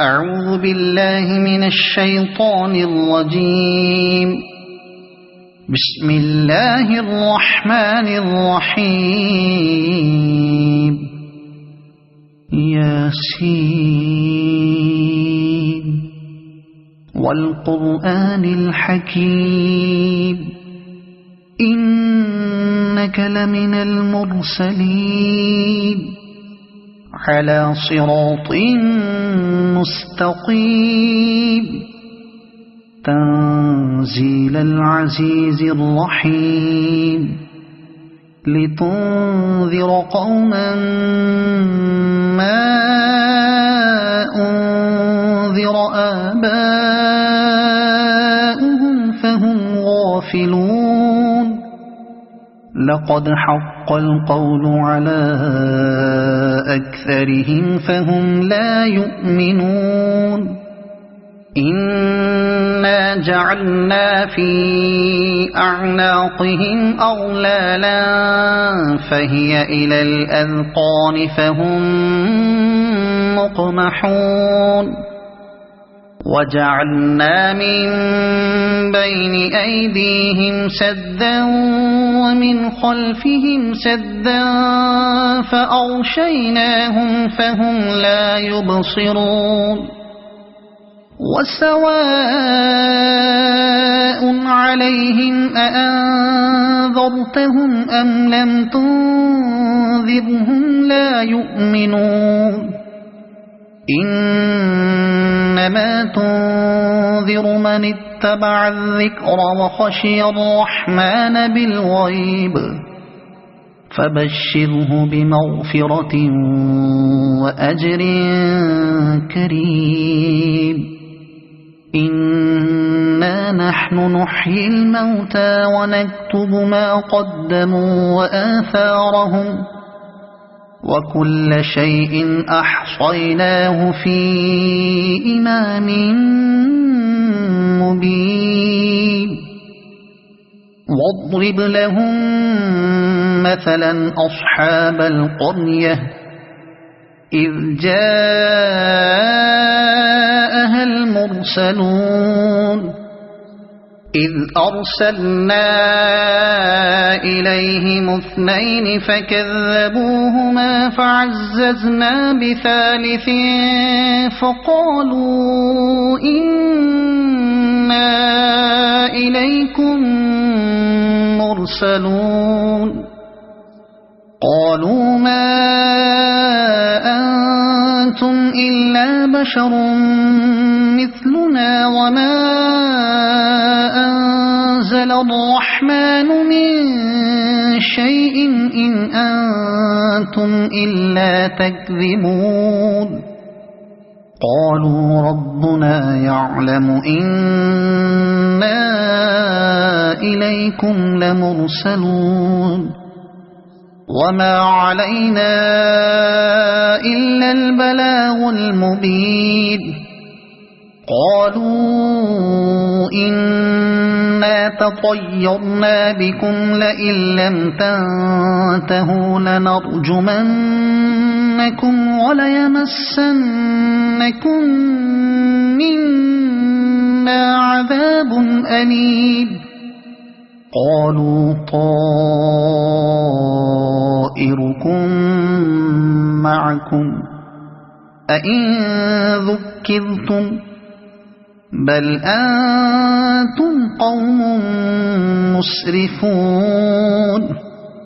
أعوذ بالله من الشيطان الرجيم. بسم الله الرحمن الرحيم. ياسين والقرآن الحكيم إنك لمن المرسلين على صراط مستقيم تنزيل العزيز الرحيم لتنذر قوما ما أنذر آباؤهم فهم غافلون. لقد حق القول على أكثرهم فهم لا يؤمنون. إنا جعلنا في أعناقهم أغلالا فهي إلى الأذقان فهم مقمحون. وجعلنا من بين أيديهم سدا ومن خلفهم سدا فأغشيناهم فهم لا يبصرون. وسواء عليهم أأنذرتهم أم لم تنذرهم لا يؤمنون. إنما تنذر من اتبع الذكر وخشي الرحمن بالغيب فبشره بمغفرة وأجر كريم. إنا نحن نحيي الموتى ونكتب ما قدموا وآثارهم وكل شيء أحصيناه في إمام مبين. واضرب لهم مثلا أصحاب القرية إذ جاءها المرسلون إذ أرسلنا إليهم اثنين فكذبوهما فعززنا بثالث فقالوا إنا إليكم مرسلون. قالوا ما أنتم إلا بشر مثلنا وما أنزل الرحمن من شيء إن أنتم إلا تكذبون. قالوا ربنا يعلم إنا إليكم لمرسلون وما علينا إلا البلاغ المبين. قالوا إنا تطيرنا بكم لئن لم تنتهوا لنرجمنكم وليمسنكم منا عذاب أليم. قالوا طائركم معكم أئن ذكرتم بل أنتم قوم مسرفون.